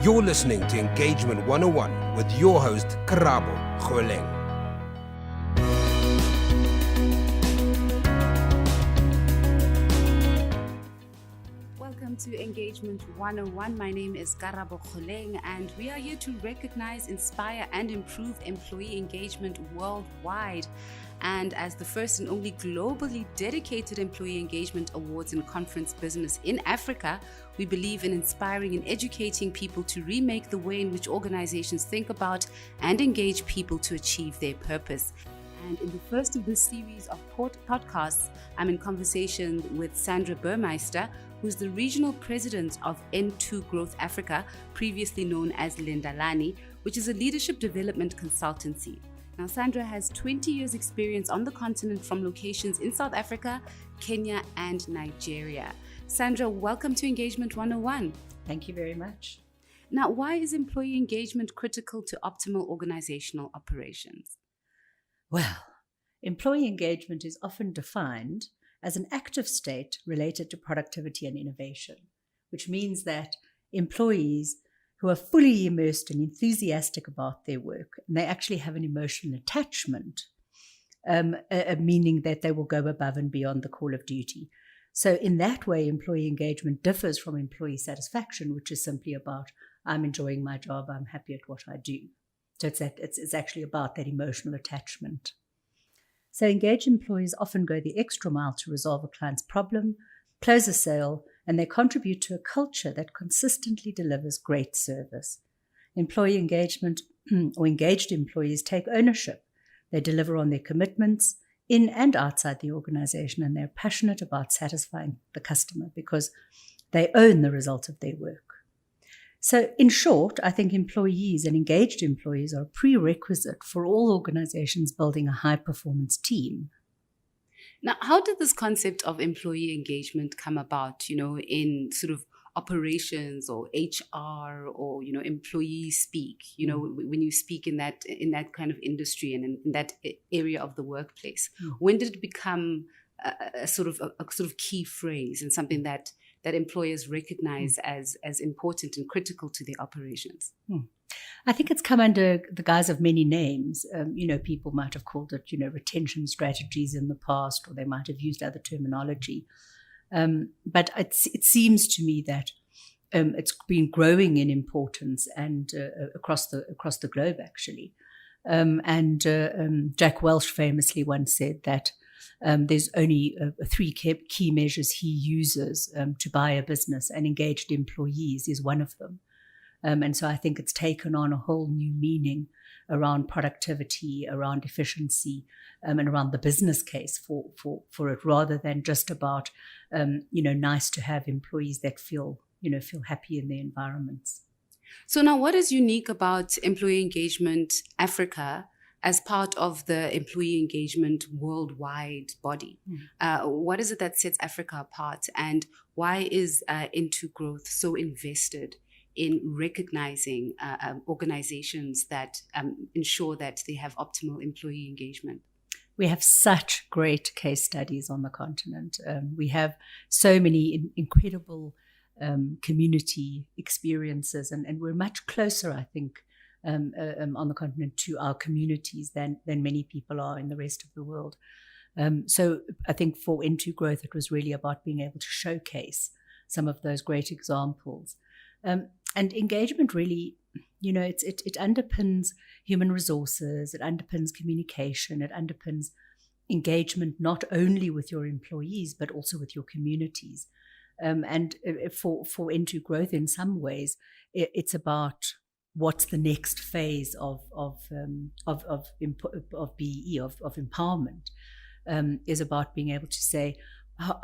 You're listening to Engagement 101 with your host, Karabo Kgoleng. Welcome to Engagement 101. My name is Karabo Kgoleng, and we are here to recognize, inspire, and improve employee engagement worldwide. And as the first and only globally dedicated employee engagement awards and conference business in Africa, we believe in inspiring and educating people to remake the way in which organizations think about and engage people to achieve their purpose. And in the first of this series of podcasts, I'm in conversation with Sandra Burmeister, who's the Regional President of N2Growth Africa, previously known as Lindalani, which is a leadership development consultancy. Now, Sandra has 20 years experience on the continent from locations in South Africa, Kenya, and Nigeria. Sandra, welcome to Engagement 101. Thank you very much. Now, why is employee engagement critical to optimal organizational operations? Well, employee engagement is often defined as an active state related to productivity and innovation, which means that employees who are fully immersed and enthusiastic about their work, and they actually have an emotional attachment, meaning that they will go above and beyond the call of duty. So in that way, employee engagement differs from employee satisfaction, which is simply about, I'm enjoying my job, I'm happy at what I do. So it's actually about that emotional attachment. So engaged employees often go the extra mile to resolve a client's problem, close a sale, and they contribute to a culture that consistently delivers great service. Employee engagement or engaged employees take ownership. They deliver on their commitments in and outside the organization, and they're passionate about satisfying the customer because they own the result of their work. So in short, I think employees and engaged employees are a prerequisite for all organizations building a high-performance team. Now, how did this concept of employee engagement come about, in sort of operations or HR or, employee speak, when you speak in that kind of industry and in that area of the workplace? When did it become a sort of key phrase and something that employers recognize as important and critical to their operations? I think it's come under the guise of many names. People might have called it, retention strategies in the past, or they might have used other terminology. But it seems to me that it's been growing in importance and across the globe, actually. Jack Welch famously once said that there's only three key measures he uses to buy a business, and engaged employees is one of them. And so I think it's taken on a whole new meaning around productivity, around efficiency, and around the business case for it, rather than just about, nice to have employees that feel happy in their environments. So now, what is unique about Employee Engagement Africa as part of the employee engagement worldwide body? What is it that sets Africa apart, and why is N2Growth so invested in recognizing organizations that ensure that they have optimal employee engagement? We have such great case studies on the continent. We have so many incredible community experiences, and we're much closer, I think, on the continent to our communities than many people are in the rest of the world. So I think for N2Growth, it was really about being able to showcase some of those great examples. And engagement really, it underpins human resources, it underpins communication, it underpins engagement not only with your employees, but also with your communities. And for N2Growth, in some ways, it's about what's the next phase of BE, of empowerment, is about being able to say,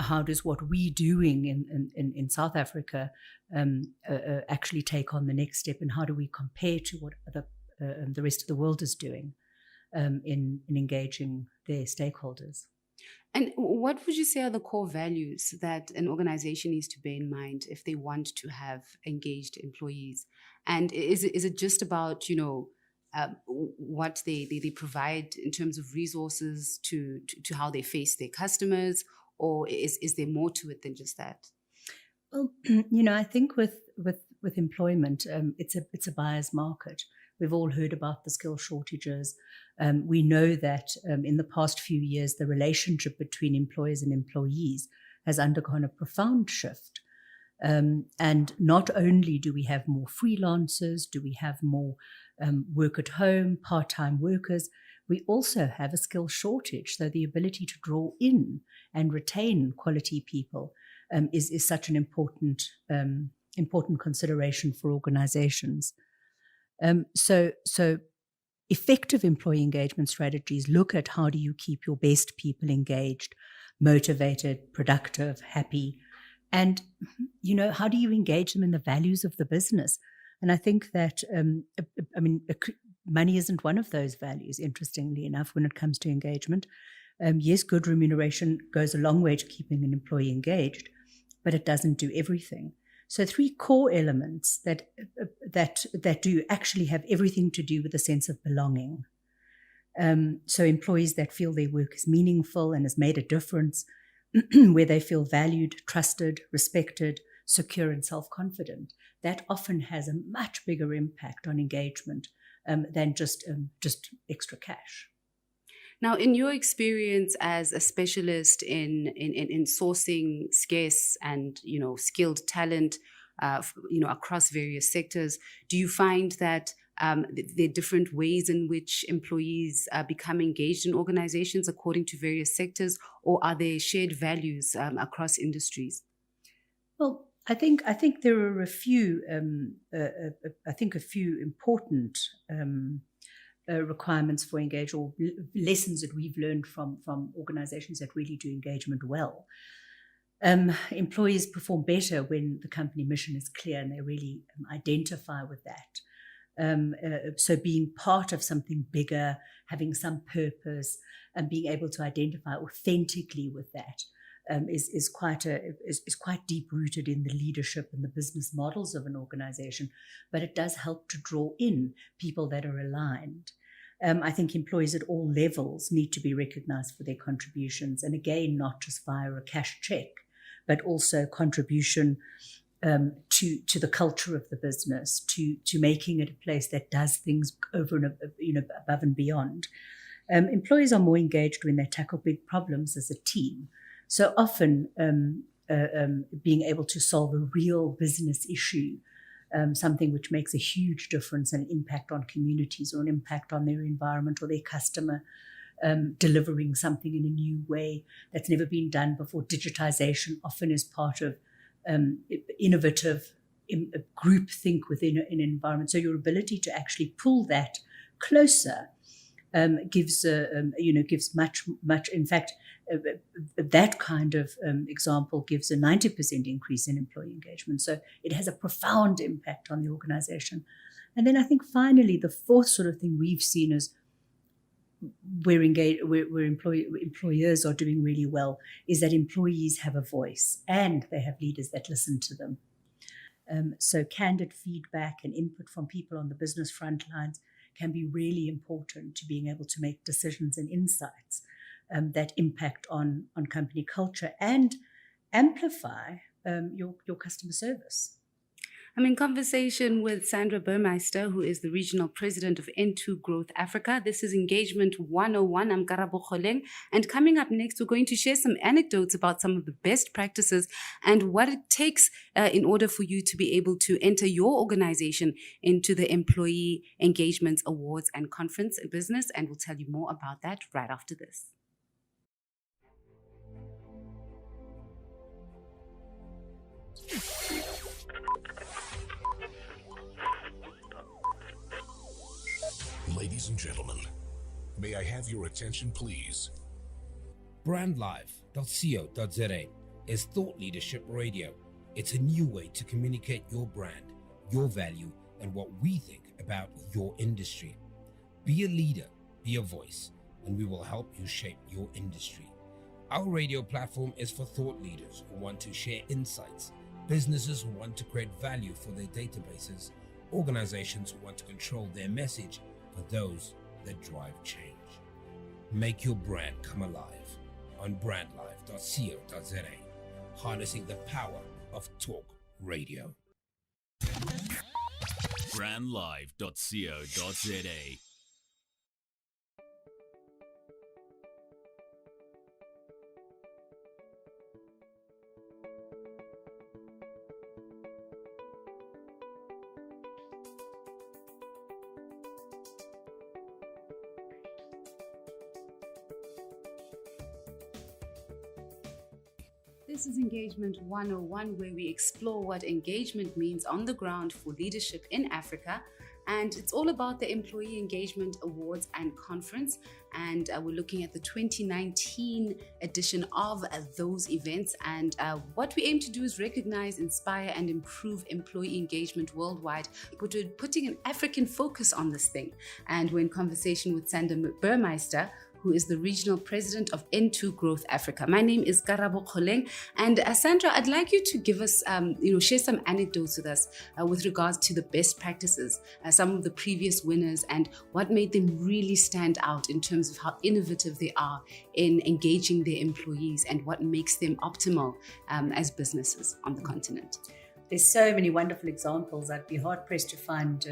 how does what we're doing in South Africa actually take on the next step, and how do we compare to what the rest of the world is doing in engaging their stakeholders? And what would you say are the core values that an organization needs to bear in mind if they want to have engaged employees? And is it just about, what they provide in terms of resources to how they face their customers, or is there more to it than just that? Well, I think with with employment, it's a buyer's market. We've all heard about the skill shortages. We know that in the past few years, the relationship between employers and employees has undergone a profound shift. And not only do we have more freelancers, do we have more work at home, part-time workers, we also have a skill shortage. So the ability to draw in and retain quality people is such an important consideration for organizations. So effective employee engagement strategies look at how do you keep your best people engaged, motivated, productive, happy, and how do you engage them in the values of the business? And I think that money isn't one of those values, interestingly enough, when it comes to engagement. Yes, good remuneration goes a long way to keeping an employee engaged, but it doesn't do everything. So 3 core elements that do actually have everything to do with a sense of belonging. So employees that feel their work is meaningful and has made a difference, where they feel valued, trusted, respected, secure, and self-confident, that often has a much bigger impact on engagement than just extra cash. Now, in your experience as a specialist in sourcing scarce and skilled talent, across various sectors, do you find that there are different ways in which employees become engaged in organizations according to various sectors, or are there shared values across industries? Well, I think there are a few important requirements for engage, or lessons that we've learned from organizations that really do engagement well. Employees perform better when the company mission is clear and they really identify with that. So being part of something bigger, having some purpose, and being able to identify authentically with that is quite deep rooted in the leadership and the business models of an organization. But it does help to draw in people that are aligned. I think employees at all levels need to be recognized for their contributions, and again, not just via a cash check, but also contribution to the culture of the business, to making it a place that does things over and above and beyond. Employees are more engaged when they tackle big problems as a team. So often, being able to solve a real business issue, something which makes a huge difference and impact on communities or an impact on their environment or their customer, delivering something in a new way that's never been done before. Digitization often is part of innovative group think within an environment. So your ability to actually pull that closer gives much. In fact, that kind of example gives a 90% increase in employee engagement. So it has a profound impact on the organization. And then I think finally, the fourth sort of thing we've seen is where employers are doing really well is that employees have a voice and they have leaders that listen to them. So candid feedback and input from people on the business front lines can be really important to being able to make decisions and insights that impact on company culture and amplify your customer service. I'm in conversation with Sandra Burmeister, who is the Regional President of N2Growth Africa. This is Engagement 101. I'm Karabo Kgoleng. And coming up next, we're going to share some anecdotes about some of the best practices and what it takes in order for you to be able to enter your organization into the Employee Engagement Awards and Conference business. And we'll tell you more about that right after this. Ladies and gentlemen, may I have your attention, please? Brandlive.co.za is thought leadership radio. It's a new way to communicate your brand, your value, and what we think about your industry. Be a leader, be a voice, and we will help you shape your industry. Our radio platform is for thought leaders who want to share insights, businesses who want to create value for their databases, organizations who want to control their message, for those that drive change. Make your brand come alive on brandlive.co.za, harnessing the power of talk radio. brandlive.co.za. This is Engagement 101, where we explore what engagement means on the ground for leadership in Africa. And it's all about the Employee Engagement Awards and Conference. And we're looking at the 2019 edition of those events. And what we aim to do is recognize, inspire, and improve employee engagement worldwide. But we're putting an African focus on this thing. And we're in conversation with Sandra Burmeister, who is the Regional President of N2Growth Africa. My name is Karabo Kgoleng. And Sandra, I'd like you to give us, share some anecdotes with us with regards to the best practices, some of the previous winners, and what made them really stand out in terms of how innovative they are in engaging their employees and what makes them optimal as businesses on the continent. There's so many wonderful examples. I'd be hard-pressed to find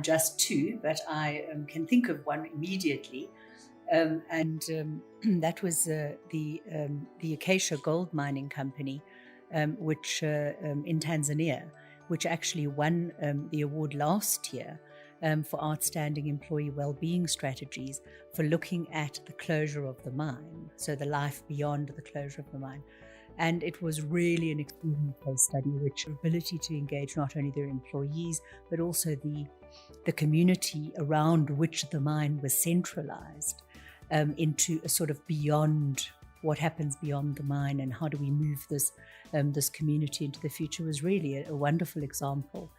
just two, but I can think of one immediately. That was the Acacia Gold Mining Company, which in Tanzania, which actually won the award last year for outstanding employee well-being strategies for looking at the closure of the mine, so the life beyond the closure of the mine. And it was really an extreme case study, which ability to engage not only their employees, but also the community around which the mine was centralized into a sort of beyond what happens beyond the mine, and how do we move this community into the future, was really a wonderful example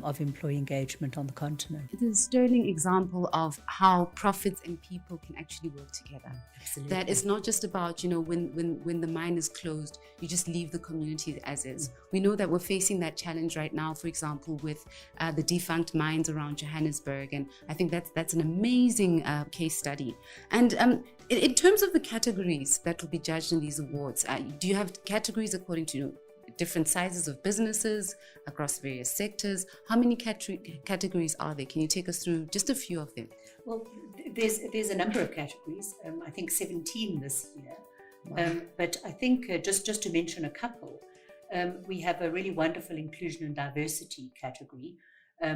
of employee engagement on the continent. It's a sterling example of how profits and people can actually work together. Absolutely. That it's not just about, when the mine is closed, you just leave the community as is. We know that we're facing that challenge right now, for example, with the defunct mines around Johannesburg. And I think that's an amazing case study. And in terms of the categories that will be judged in these awards, do you have categories according to different sizes of businesses across various sectors? How many categories are there? Can you take us through just a few of them? Well, there's a number of categories. I think 17 this year. Wow. But I think just to mention a couple, we have a really wonderful inclusion and diversity category,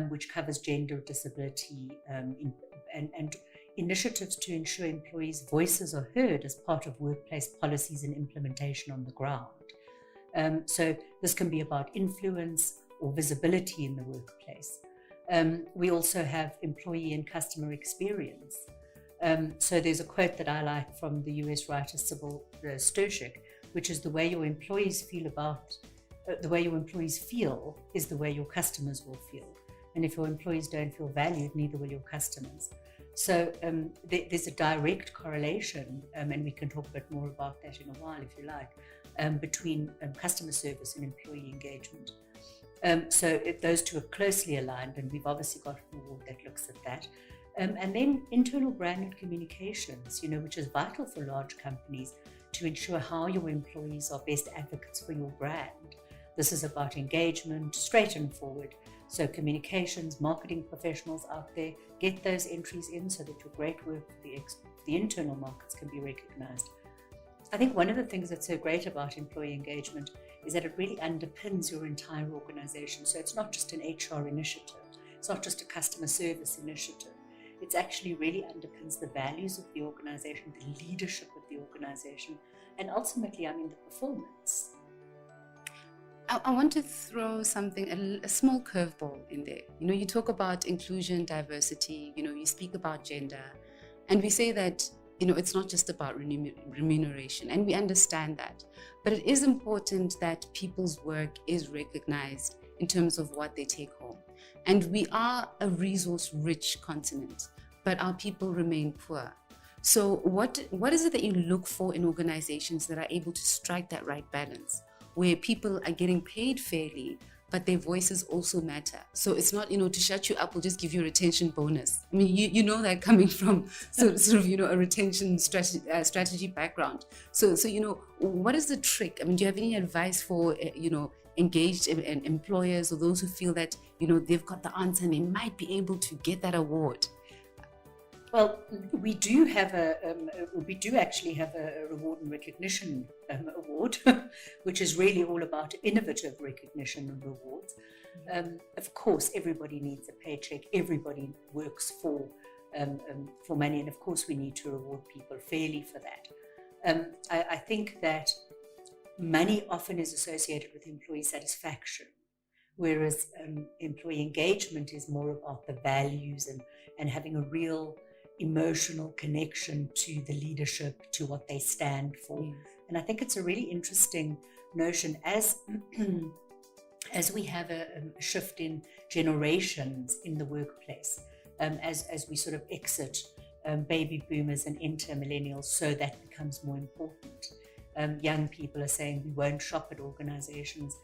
which covers gender, disability, and initiatives to ensure employees' voices are heard as part of workplace policies and implementation on the ground. So this can be about influence or visibility in the workplace. We also have employee and customer experience. So there's a quote that I like from the US writer Sybil Sturczyk, which is the way your employees feel is the way your customers will feel. And if your employees don't feel valued, neither will your customers. So there's a direct correlation, and we can talk a bit more about that in a while if you like, between customer service and employee engagement. So those two are closely aligned, and we've obviously got an award that looks at that. And then internal brand and communications, which is vital for large companies to ensure how your employees are best advocates for your brand. This is about engagement, straight and forward. So communications, marketing professionals out there, get those entries in so that your great work for the internal markets can be recognized. I think one of the things that's so great about employee engagement is that it really underpins your entire organization. So it's not just an HR initiative. It's not just a customer service initiative. It's actually really underpins the values of the organization, the leadership of the organization, and ultimately, the performance. I want to throw something, a small curveball in there. You talk about inclusion, diversity, you speak about gender, and we say that, it's not just about remuneration, and we understand that. But it is important that people's work is recognized in terms of what they take home. And we are a resource-rich continent, but our people remain poor. So what is it that you look for in organizations that are able to strike that right balance, where people are getting paid fairly, but their voices also matter? So it's not, to shut you up will just give you a retention bonus. I mean, you know that coming from sort of a retention strategy background. So what is the trick? I mean, do you have any advice for, engaged employers, or those who feel that, they've got the answer and they might be able to get that award? Well, we do actually have a reward and recognition award, which is really all about innovative recognition and rewards. Of course, everybody needs a paycheck. Everybody works for money, and of course, we need to reward people fairly for that. I think that money often is associated with employee satisfaction, whereas employee engagement is more about the values and having a real emotional connection to the leadership, to what they stand for. Yes. And I think it's a really interesting notion as we have a shift in generations in the workplace, as we sort of exit baby boomers and enter millennials, so that becomes more important. Young people are saying we won't shop at organizations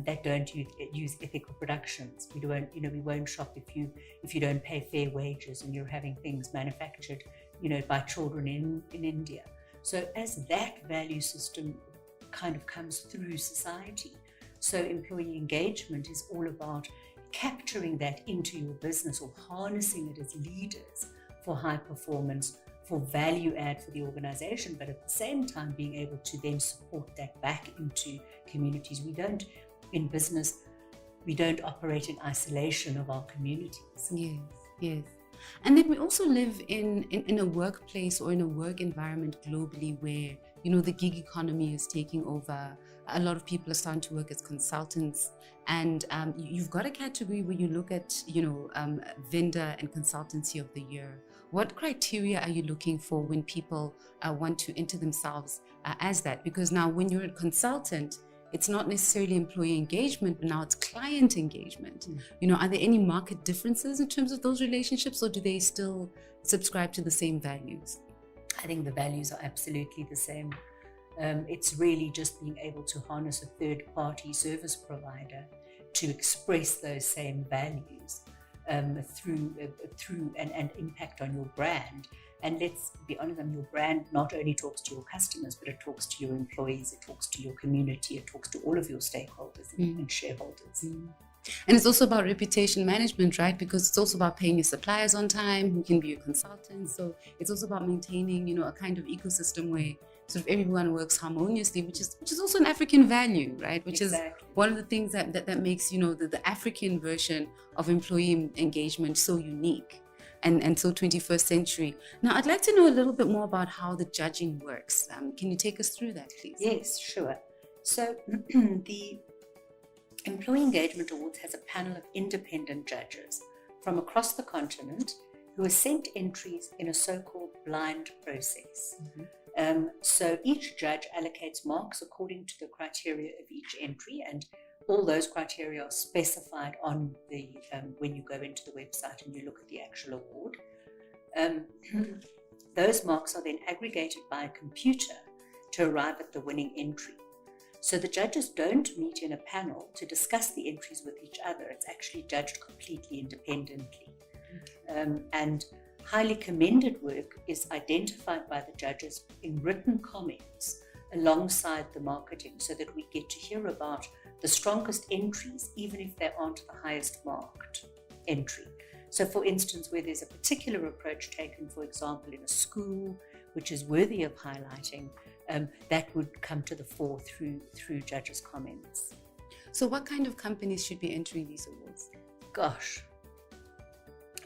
that don't use ethical productions. We won't shop if you don't pay fair wages and you're having things manufactured, by children in India. So as that value system kind of comes through society, so employee engagement is all about capturing that into your business, or harnessing it as leaders for high performance, for value add for the organization, but at the same time being able to then support that back into communities. In business, we don't operate in isolation of our communities. Yes. And then we also live in a workplace or in a work environment globally where, the gig economy is taking over. A lot of people are starting to work as consultants, and you've got a category where you look at, vendor and consultancy of the year. What criteria are you looking for when people want to enter themselves as that? Because now when you're a consultant, it's not necessarily employee engagement, but now it's client engagement. Are there any market differences in terms of those relationships, or do they still subscribe to the same values? I think the values are absolutely the same. It's really just being able to harness a third-party service provider to express those same values through and impact on your brand. And let's be honest, your brand not only talks to your customers, but it talks to your employees, it talks to your community, it talks to all of your stakeholders and shareholders. And it's also about reputation management, right? Because it's also about paying your suppliers on time, who can be your consultants. So it's also about maintaining, a kind of ecosystem where sort of everyone works harmoniously, which is also an African value, right? Which is one of the things that makes, the African version of employee engagement so unique and so 21st century. Now, I'd like to know a little bit more about how the judging works. Can you take us through that, please? Yes, sure. So the Employee Engagement Awards has a panel of independent judges from across the continent who are sent entries in a so-called blind process. So each judge allocates marks according to the criteria of each entry, and all those criteria are specified on the when you go into the website and you look at the actual award. Those marks are then aggregated by a computer to arrive at the winning entry. So the judges don't meet in a panel to discuss the entries with each other. It's actually judged completely independently. And highly commended work is identified by the judges in written comments alongside the marketing, so that we get to hear about the strongest entries, even if they aren't the highest marked entry. So for instance, where there's a particular approach taken, for example, in a school, which is worthy of highlighting, that would come to the fore through judges' comments. So what kind of companies should be entering these awards? Gosh,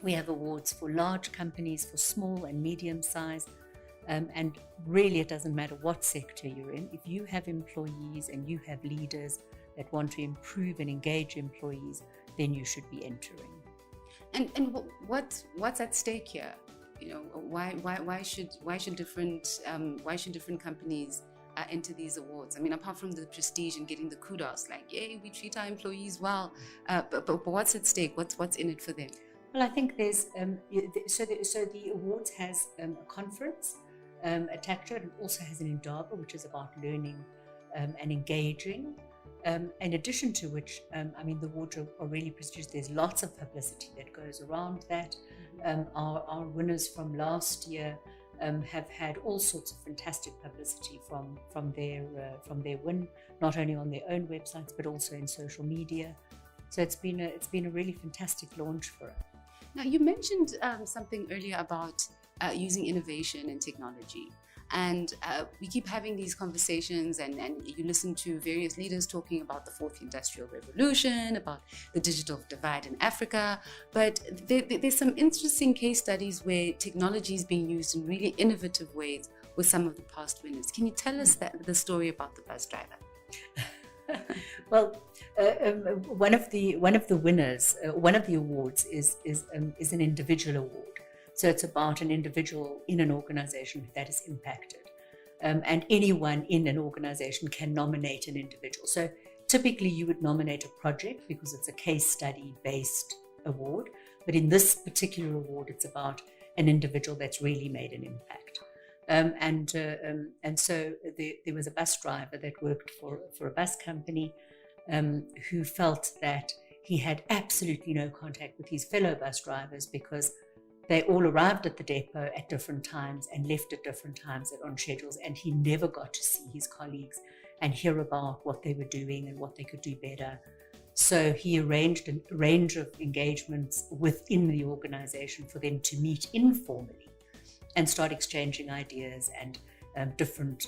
we have awards for large companies, for small and medium size, and really it doesn't matter what sector you're in. If you have employees and you have leaders that want to improve and engage employees, then you should be entering. And what's at stake here? Why should different companies enter these awards? I mean, apart from the prestige and getting the kudos, like, yay, we treat our employees well, but what's at stake? What's in it for them? Well, I think there's so the awards has a conference attached to it, and also has an indaba, which is about learning and engaging. In addition to which, the awards are really prestigious. There's lots of publicity that goes around that. Our winners from last year have had all sorts of fantastic publicity from their win, not only on their own websites but also in social media. So it's been a really fantastic launch for us. Now, you mentioned something earlier about using innovation and technology. And we keep having these conversations, and you listen to various leaders talking about the fourth industrial revolution, about the digital divide in Africa. But there's some interesting case studies where technology is being used in really innovative ways with some of the past winners. Can you tell us the story about the bus driver? Well, one of the winners, one of the awards is an individual award. So it's about an individual in an organization that is impacted. And anyone in an organization can nominate an individual. So typically you would nominate a project because it's a case study based award. But in this particular award, it's about an individual that's really made an impact. And so there was a bus driver that worked for a bus company who felt that he had absolutely no contact with his fellow bus drivers because they all arrived at the depot at different times and left at different times on schedules, and he never got to see his colleagues and hear about what they were doing and what they could do better. So he arranged a range of engagements within the organization for them to meet informally and start exchanging ideas and different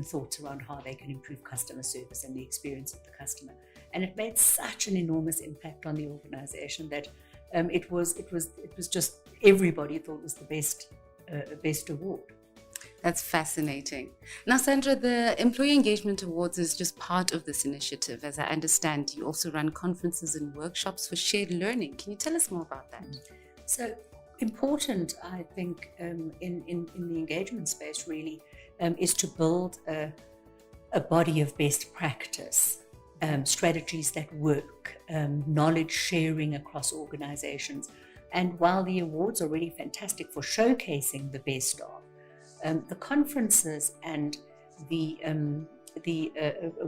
thoughts around how they can improve customer service and the experience of the customer. And it made such an enormous impact on the organization that it was just everybody thought it was the best award. That's fascinating. Now, Sandra, the Employee Engagement Awards is just part of this initiative. As I understand, you also run conferences and workshops for shared learning. Can you tell us more about that? So important, I think, in the engagement space really is to build a body of best practice. Strategies that work, knowledge sharing across organizations. And while the awards are really fantastic for showcasing the best of, the conferences and the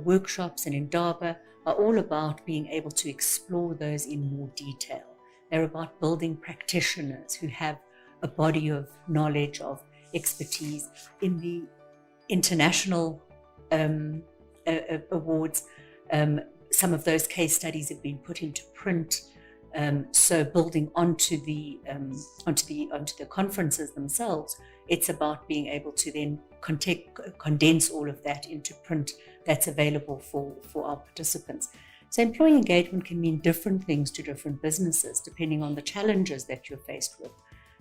workshops and Indaba are all about being able to explore those in more detail. They're about building practitioners who have a body of knowledge, of expertise. In the international awards, some of those case studies have been put into print. So building onto the conferences themselves, it's about being able to then condense all of that into print that's available for our participants. So employee engagement can mean different things to different businesses depending on the challenges that you're faced with.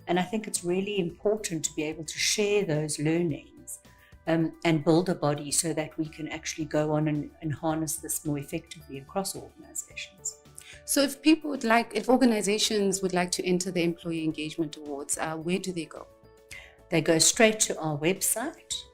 And I think it's really important to be able to share those learnings and build a body so that we can actually go on and harness this more effectively across organizations. So if organizations would like to enter the Employee Engagement Awards, where do they go? They go straight to our website.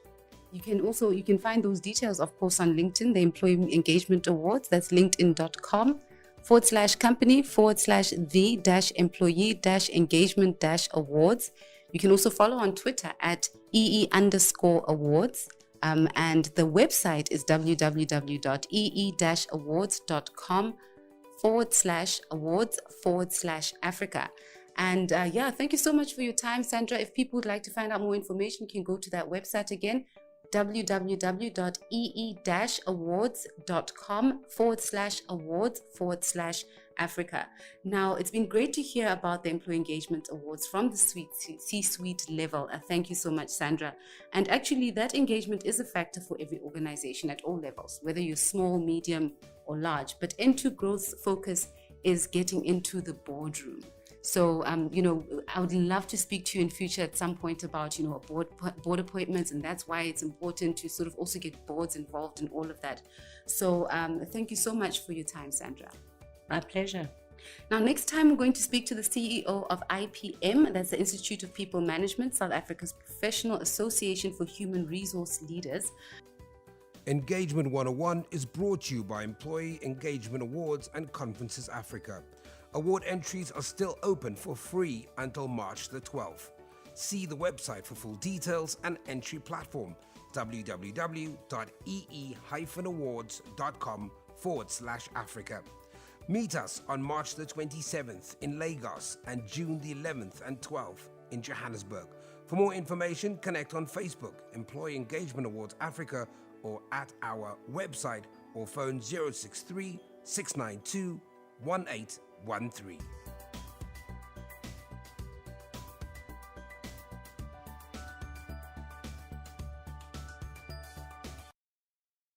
You can find those details, of course, on LinkedIn, the Employee Engagement Awards. That's linkedin.com/company/the-employee-engagement-awards. You can also follow on Twitter at EE_awards. And the website is www.ee-awards.com/awards/Africa. And thank you so much for your time, Sandra. If people would like to find out more information, you can go to that website again, www.ee-awards.com/awards/Africa. Now, it's been great to hear about the Employee Engagement Awards from the C-suite level. Thank you so much, Sandra. And actually, that engagement is a factor for every organization at all levels, whether you're small, medium, or large. But N2Growth's focus is getting into the boardroom. So, I would love to speak to you in future at some point about, board appointments, and that's why it's important to sort of also get boards involved in all of that. So, thank you so much for your time, Sandra. My pleasure. Now, next time we're going to speak to the CEO of IPM, that's the Institute of People Management, South Africa's professional association for human resource leaders. Engagement 101 is brought to you by Employee Engagement Awards and Conferences Africa. Award entries are still open for free until March the 12th. See the website for full details and entry platform, www.ee-awards.com/Africa. Meet us on March the 27th in Lagos and June the 11th and 12th in Johannesburg For more information, connect on Facebook, Employee Engagement Awards Africa, or at our website, or phone 063 692 1813.